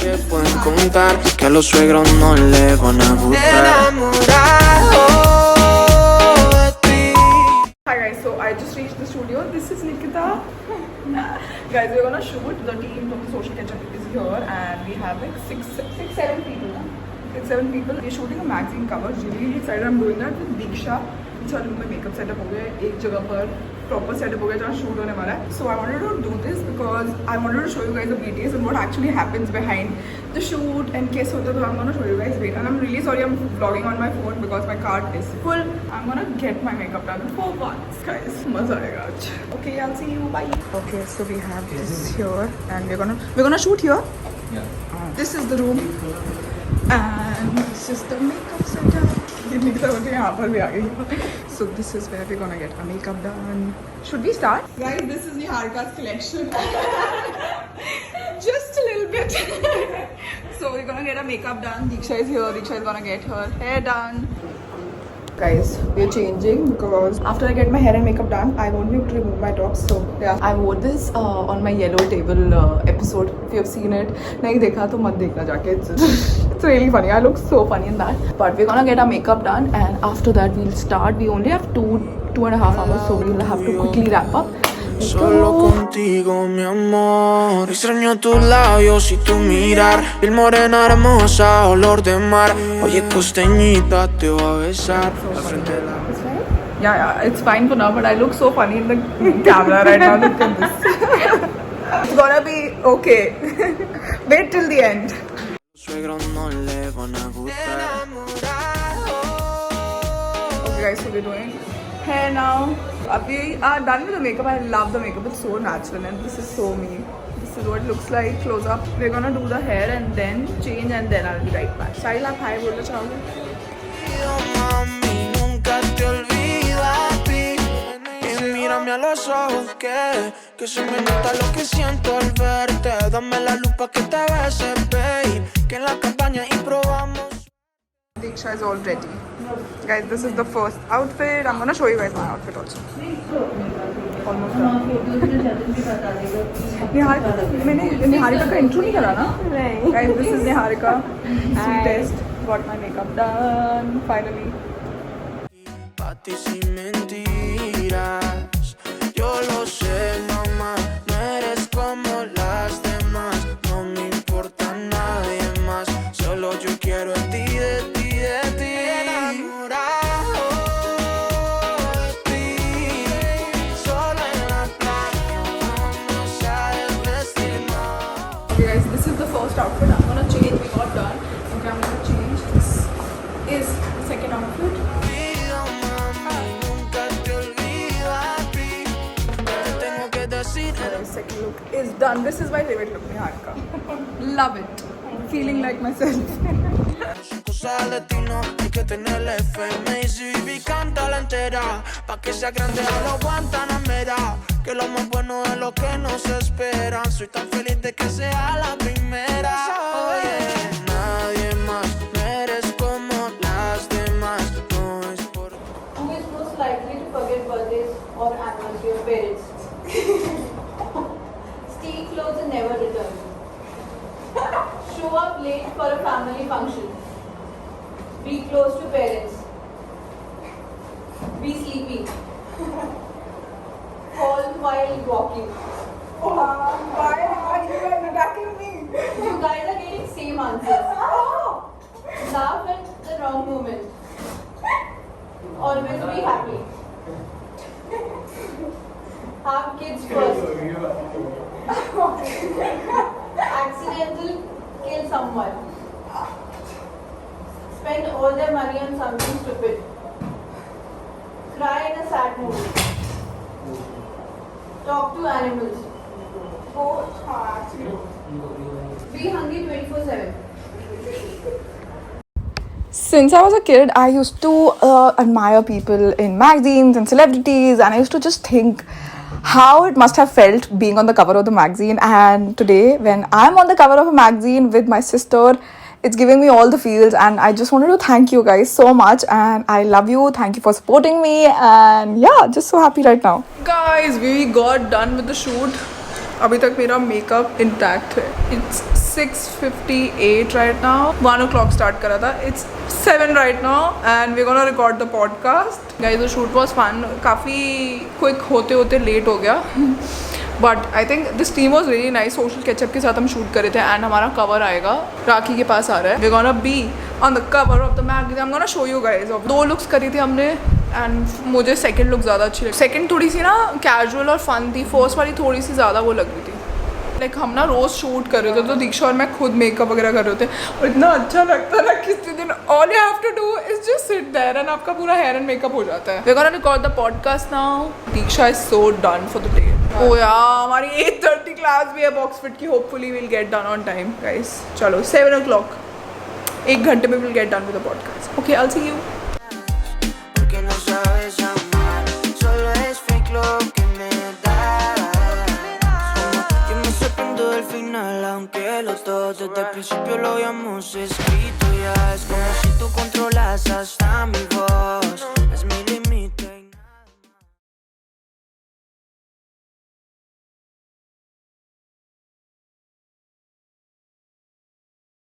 Se pueden contar que a los suegros no le van a gustar. Hi guys, so I just reached the studio. This is Nikita. Guys, we're gonna shoot. The team from the Social Ketchup is here, and we have like 7 people. 6-7 people. We're shooting a magazine cover. Really excited. I'm doing that with Diksha. अच्छा room में makeup setup हो गया एक जगह पर proper setup हो गया जहाँ शूट होने वाला है. So I wanted to do this because I wanted to show you guys the BTS and what actually happens behind the shoot and कैसे होता है. तो I'm gonna show you guys wait and I'm really sorry I'm vlogging on my phone because my cart is full. I'm gonna get my makeup done for once guys. मजा आएगा आज. Okay, I'll see you. Bye. Okay, so we have this here and we're gonna shoot here. Yeah. This is the room and this is the makeup setup. यहाँ पर भी आ गई. So this is where we're gonna get our makeup done. Should we start? Guys, this is Niharika's collection. Just a little bit. So we're gonna get our makeup done. Diksha is here. Diksha is gonna get her hair done. Guys, we're changing because after I get my hair and makeup done, I won't be able to remove my tops. So yeah, I wore this on my Yellow Table episode. If you have seen it, नहीं देखा तो मत देखना जाके. It's really funny. I look so funny in that. But we're gonna get our makeup done, and after that we'll start. We only have 2.5 hours, so we'll have to quickly wrap up. Solo contigo, mi amor. Extraño tus labios y tu mirar. Piel morena hermosa, olor de mar. Oye, costeñita, te voy a besar. Al frente de la... Yeah, it's fine for now, but I look so funny in the camera right now. Look at this. It's gonna be okay. Wait till the end. Suegros no le van a gustar. Okay guys, so we're doing hair now. We are done with the makeup. I love the makeup. It's so natural and this is so me. This is what it looks like close up. We're gonna do the hair and then change and then I'll be right back. Style आप hi बोलना चाहोगे? Mami, nunca te olvido a ti. Y mírame a los ojos que se me nota lo que siento al verte. Dame la luz pa' que te bese, babe. Que en la campaña y probamos. Diksha is all ready. Guys, this is the first outfit. I'm gonna show you guys my outfit also. Almost done. मैंने निहारिका का intro नहीं करा ना? नहीं. Guys, this is Niharika. Sweetest. Got my makeup done finally. Pa' ti sin mentiras. Yo lo sé, mamá. No eres como las demás. No me importa nadie más. Solo yo quiero a ti, de ti, de ti. Enamorado de ti. Solo en la playa vamos a desvestirnos. Okay guys, this is the first outfit. I'm gonna change. We got done. Okay, I'm gonna change. This is the second outfit. And the second look is done. This is my favorite look, Niharika. Love it. Feeling like myself. Cosas de ti no hay que tenerle fe. Me dice Vivi, cántala entera. Pa' que sea grande a los Guantanamera. Que lo más bueno es lo que nos espera. Soy tan feliz de que sea la primera. Oye, nadie más. No eres como las demás. No es por... Who is most likely to forget birthdays or anniversary of parents? Steal clothes and never return. Show up late for a family function. Be close to parents. Be sleepy. Fall while walking. Why are you guys attacking me? You guys are getting same answers. Laugh at the wrong moment. Always be happy. Have kids first. Accidental kill someone. Spend all their money on something stupid. Cry in a sad movie. Talk to animals. Go be hungry 24/7. Since I was a kid, I used to admire people in magazines and celebrities, and I used to just think how it must have felt being on the cover of the magazine. And today, when I'm on the cover of a magazine with my sister, it's giving me all the feels, and I just wanted to thank you guys so much, and I love you. Thank you for supporting me, and yeah, just so happy right now. Guys, we got done with the shoot. अभी तक मेरा makeup intact है. It's 6:58 right now. 1 o'clock start करा था. It's 7 right now and we're gonna record the podcast. Guys, the shoot was fun. काफ़ी quick होते होते late हो गया. But I think this team was very nice. Social ketchup के साथ हम शूट करे थे एंड हमारा कवर आएगा राखी के पास आ रहा है. We gonna be on the cover of the magazine. I am gonna show you guys. 2 looks करी थी हमने एंड मुझे सेकंड लुक ज़्यादा अच्छी लगी. सेकंड थोड़ी सी ना कैजुअल और फन थी. फर्स्ट वाली थोड़ी सी ज़्यादा वो लग रही थी. लाइक हम ना रोज़ शूट कर रहे थे तो दीक्षा और मैं खुद मेकअप वगैरह कर रहे थे और इतना अच्छा लगता ना किसी दिन. All you have to do is just sit there and आपका पूरा हेयर एंड मेकअप हो जाता है. We gonna record the podcast now. Diksha is so done for the day. Oh यार हमारी 8:30 क्लास भी है बॉक्स फिट की. Hopefully will get done on time guys. चलो 7 o'clock 1 घंटे में will get done with the podcast. Okay I will see you. Porque no sabes amar, solo es fake lo que me das. Yo me sorprendo del final, aunque los dos desde el principio lo habíamos escrito ya. Es como si tú controlas hasta